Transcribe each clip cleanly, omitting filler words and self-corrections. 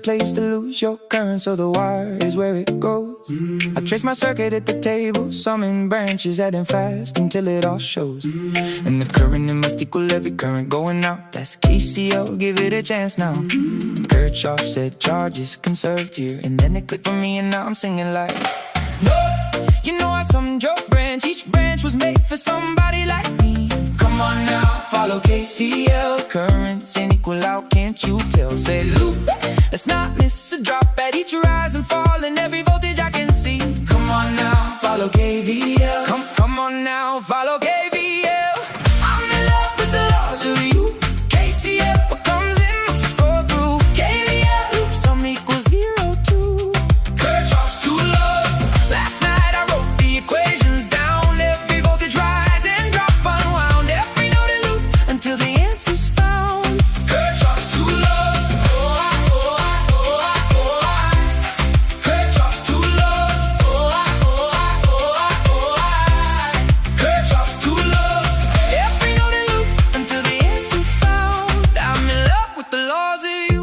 place to lose your current, so the wire is where it goes. I trace my circuit at the table, summon branches, adding fast until it all shows. And the current, it must equal every current going out. That's KCL, give it a chance now. Kirchhoff said charge is conserved here, and then it clicked for me and now I'm singing like, no, you know I summoned your branch. Each branch was made for somebody like me. Come on now, follow KCL. Currents in equal out, can't you tell? Say loop, let's not miss a drop at each rise and fall, and every voltage I can see. Come on now, follow KVL. Come on now, follow KVL. I'm in love with the laws of you. KCL, what comes in must go through. KVL, loop sum equals 0 to Kirchhoff's two laws. Last night I wrote the equations down. Every voltage rise and drop unwound. Every note in loop until the answer's found. Kirchhoff's two laws. Oh, I, oh, I, oh, I, oh, I. Kirchhoff's two laws. Oh, I, oh, I, oh, I, oh, I. Kirchhoff's two laws. Every note in loop until the answer's found. I'm in love with the laws of you.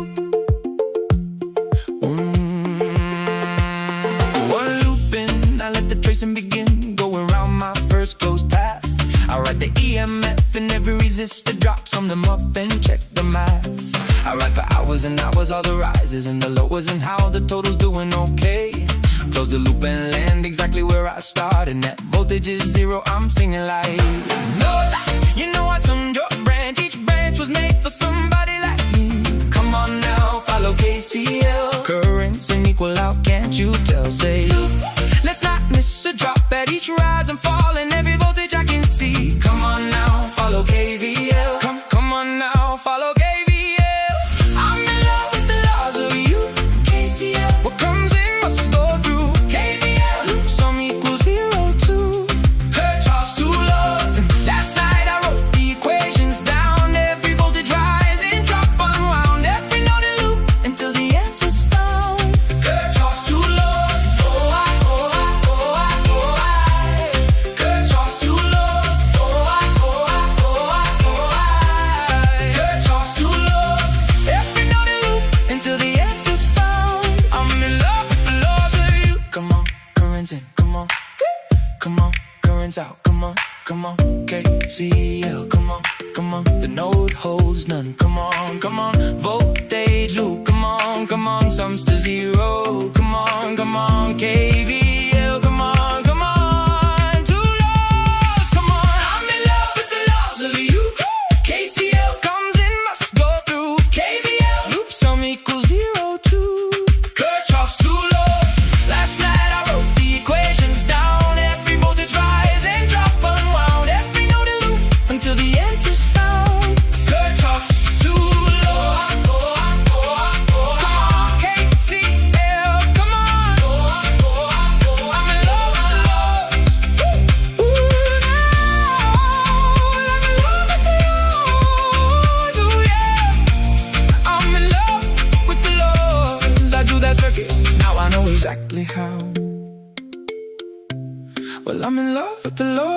One loop in, I let the tracing begin. Go around my first closed path. I write the EMF and every resistor drop, sum them up and check the math. I write for hours and hours all the rises and the lowers and how the total's doing okay. Close the loop and land exactly where I started. And that voltage is 0, I'm singing like, no, you know I summed your branch. Each branch was made for somebody like me. Come on now, follow KCL. Currents in equal out, can't you tell? Say loop, let's not miss a drop at each rise and fall, and every voltage I can see. Come on now, follow KVL. Come on now, follow KVL. I'm in love with the laws of you. KCL, what comes in must go through. KVL, loop sum equals 0 to Kirchhoff's two laws. And last night I wrote the equations down. Every voltage rise and drop unwound. Every note in loop until the answer's found. Kirchhoff's two laws. Oh, I, oh, I, oh, I, oh, I. Kirchhoff's two laws. Oh, I, oh, I, oh, I, oh, I. Kirchhoff's two laws. Every note in loop until the answer's found. I'm in love with the laws of you. Come on, currents in, come on. Come on, currents out, come on, come on. KCL, come on, the node holds none. Come on, voltage loop, come on, sums to 0. Come on, KVL, come on, two laws, come on. I'm in love with the laws of you. KCL comes in, must go through. KVL, loop sum equals 0 to Kirchhoff's two laws. Last night I wrote the equations down. Every voltage rise and drop unwound. Every note in loop until the answer's found. Kirchhoff's two laws. Come on, KCL, come on. I'm in love with the laws. Ooh, now I'm in love with the laws. Ooh, yeah. I'm in love with the laws. I do that circuit, now I know exactly how. Well, I'm in love with the laws.